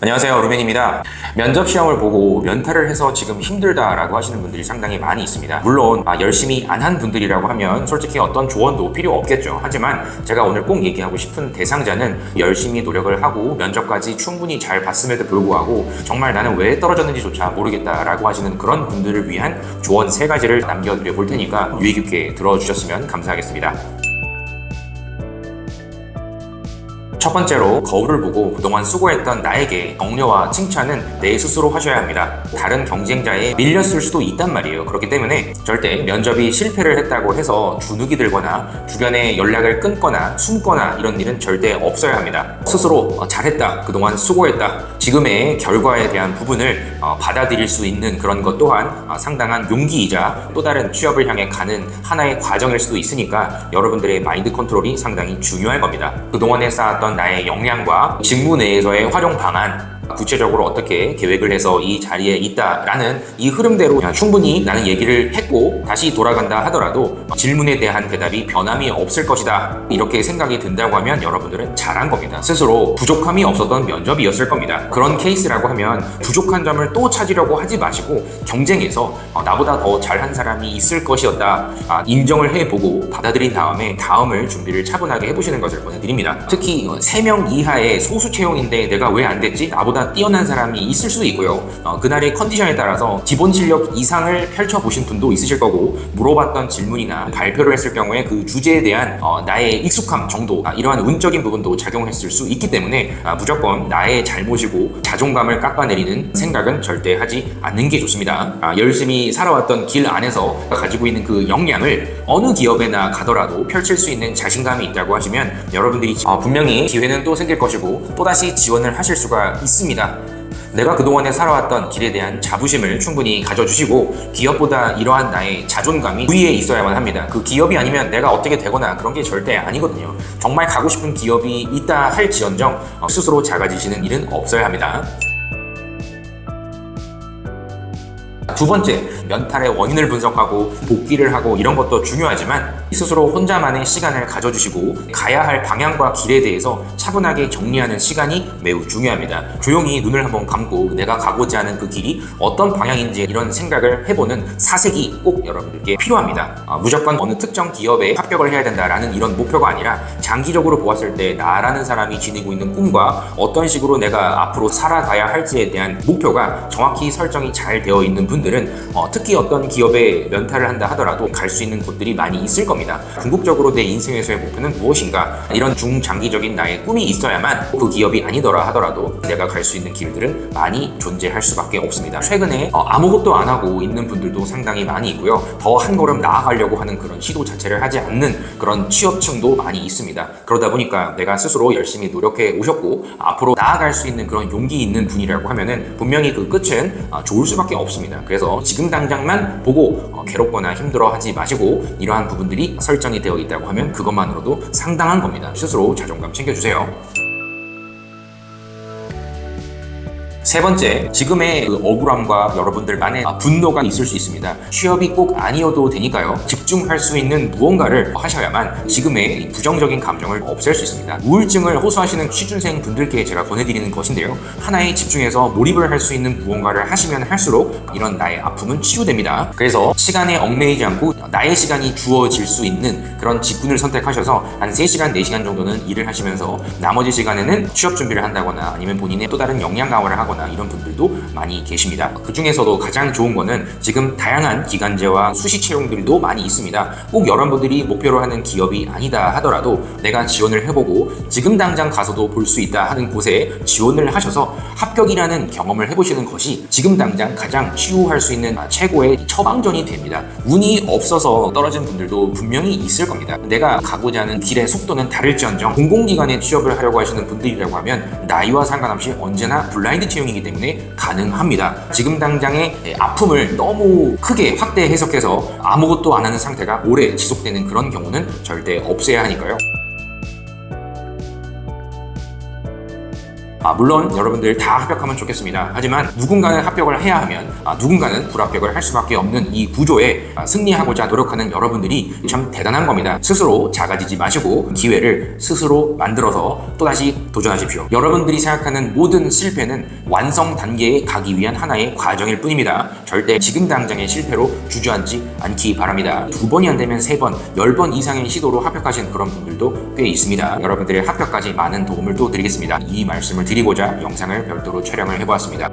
안녕하세요, 루벤입니다. 면접 시험을 보고 면탈을 해서 지금 힘들다라고 하시는 분들이 상당히 많이 있습니다. 물론 열심히 안 한 분들이라고 하면 솔직히 어떤 조언도 필요 없겠죠. 하지만 제가 오늘 꼭 얘기하고 싶은 대상자는 열심히 노력을 하고 면접까지 충분히 잘 봤음에도 불구하고 정말 나는 왜 떨어졌는지조차 모르겠다라고 하시는 그런 분들을 위한 조언 3가지를 남겨드려 볼 테니까 유의 깊게 들어주셨으면 감사하겠습니다. 첫 번째로, 거울을 보고 그동안 수고했던 나에게 격려와 칭찬은 내 스스로 하셔야 합니다. 다른 경쟁자에 밀렸을 수도 있단 말이에요. 그렇기 때문에 절대 면접이 실패를 했다고 해서 주눅이 들거나 주변에 연락을 끊거나 숨거나 이런 일은 절대 없어야 합니다. 스스로 잘했다, 그동안 수고했다, 지금의 결과에 대한 부분을 받아들일 수 있는 그런 것 또한 상당한 용기이자 또 다른 취업을 향해 가는 하나의 과정일 수도 있으니까 여러분들의 마인드 컨트롤이 상당히 중요할 겁니다. 그동안에 쌓았던 나의 역량과 직무 내에서의 활용 방안, 구체적으로 어떻게 계획을 해서 이 자리에 있다라는 이 흐름대로 충분히 나는 얘기를 했고 다시 돌아간다 하더라도 질문에 대한 대답이 변함이 없을 것이다, 이렇게 생각이 든다고 하면 여러분들은 잘한 겁니다. 스스로 부족함이 없었던 면접이었을 겁니다. 그런 케이스라고 하면 부족한 점을 또 찾으려고 하지 마시고 경쟁에서 나보다 더 잘한 사람이 있을 것이었다 인정을 해보고 받아들인 다음에 다음을 준비를 차분하게 해보시는 것을 권해드립니다. 특히 3명 이하의 소수 채용인데 내가 왜 안 됐지? 나보다 뛰어난 사람이 있을 수도 있고요. 그날의 컨디션에 따라서 기본 실력 이상을 펼쳐보신 분도 있으실 거고, 물어봤던 질문이나 발표를 했을 경우에 그 주제에 대한 나의 익숙함 정도, 이러한 운적인 부분도 작용했을 수 있기 때문에 무조건 나의 잘못이고 자존감을 깎아내리는 생각은 절대 하지 않는 게 좋습니다. 열심히 살아왔던 길 안에서 가지고 있는 그 역량을 어느 기업에나 가더라도 펼칠 수 있는 자신감이 있다고 하시면 여러분들이 분명히 기회는 또 생길 것이고 또다시 지원을 하실 수가 있습니다. 내가 그동안에 살아왔던 길에 대한 자부심을 충분히 가져주시고 기업보다 이러한 나의 자존감이 위에 있어야만 합니다. 그 기업이 아니면 내가 어떻게 되거나 그런 게 절대 아니거든요. 정말 가고 싶은 기업이 있다 할지언정 스스로 작아지시는 일은 없어야 합니다. 두 번째, 면탈의 원인을 분석하고 복귀를 하고 이런 것도 중요하지만 스스로 혼자만의 시간을 가져주시고 가야 할 방향과 길에 대해서 차분하게 정리하는 시간이 매우 중요합니다. 조용히 눈을 한번 감고 내가 가고자 하는 그 길이 어떤 방향인지 이런 생각을 해보는 사색이 꼭 여러분들께 필요합니다. 무조건 어느 특정 기업에 합격을 해야 된다라는 이런 목표가 아니라 장기적으로 보았을 때 나라는 사람이 지니고 있는 꿈과 어떤 식으로 내가 앞으로 살아가야 할지에 대한 목표가 정확히 설정이 잘 되어 있는 분들은 특히 어떤 기업에 면탈을 한다 하더라도 갈 수 있는 곳들이 많이 있을 겁니다. 궁극적으로 내 인생에서의 목표는 무엇인가, 이런 중장기적인 나의 꿈이 있어야만 그 기업이 아니더라 하더라도 내가 갈 수 있는 길들은 많이 존재할 수밖에 없습니다. 최근에 아무것도 안 하고 있는 분들도 상당히 많이 있고요. 더 한 걸음 나아가려고 하는 그런 시도 자체를 하지 않는 그런 취업층도 많이 있습니다. 그러다 보니까 내가 스스로 열심히 노력해 오셨고 앞으로 나아갈 수 있는 그런 용기 있는 분이라고 하면은 분명히 그 끝은 좋을 수밖에 없습니다. 그래서 지금 당장만 보고 괴롭거나 힘들어하지 마시고 이러한 부분들이 설정이 되어 있다고 하면 그것만으로도 상당한 겁니다. 스스로 자존감 챙겨주세요. 세 번째, 지금의 그 억울함과 여러분들만의 분노가 있을 수 있습니다. 취업이 꼭 아니어도 되니까요. 집중할 수 있는 무언가를 하셔야만 지금의 부정적인 감정을 없앨 수 있습니다. 우울증을 호소하시는 취준생 분들께 제가 권해드리는 것인데요. 하나에 집중해서 몰입을 할 수 있는 무언가를 하시면 할수록 이런 나의 아픔은 치유됩니다. 그래서 시간에 얽매이지 않고 나의 시간이 주어질 수 있는 그런 직군을 선택하셔서 한 3시간, 4시간 정도는 일을 하시면서 나머지 시간에는 취업 준비를 한다거나 아니면 본인의 또 다른 역량 강화를 하거나 이런 분들도 많이 계십니다. 그 중에서도 가장 좋은 거는 지금 다양한 기간제와 수시 채용들도 많이 있습니다. 꼭 여러분들이 목표로 하는 기업이 아니다 하더라도 내가 지원을 해보고 지금 당장 가서도 볼 수 있다 하는 곳에 지원을 하셔서 합격이라는 경험을 해보시는 것이 지금 당장 가장 치유할 수 있는 최고의 처방전이 됩니다. 운이 없어서 떨어진 분들도 분명히 있을 겁니다. 내가 가고자 하는 길의 속도는 다를지언정 공공기관에 취업을 하려고 하시는 분들이라고 하면 나이와 상관없이 언제나 블라인드 채용이기 때문에 가능합니다. 지금 당장의 아픔을 너무 크게 확대 해석해서 아무것도 안 하는 상태가 오래 지속되는 그런 경우는 절대 없어야 하니까요. 물론 여러분들 다 합격하면 좋겠습니다. 하지만 누군가는 합격을 해야 하면 누군가는 불합격을 할 수밖에 없는 이 구조에 승리하고자 노력하는 여러분들이 참 대단한 겁니다. 스스로 작아지지 마시고 기회를 스스로 만들어서 또다시 도전하십시오. 여러분들이 생각하는 모든 실패는 완성 단계에 가기 위한 하나의 과정일 뿐입니다. 절대 지금 당장의 실패로 주저앉지 않기 바랍니다. 2번이 안 되면 3번, 10번 이상의 시도로 합격하신 그런 분들도 꽤 있습니다. 여러분들의 합격까지 많은 도움을 또 드리겠습니다. 이 말씀을 드리고자 영상을 별도로 촬영을 해보았습니다.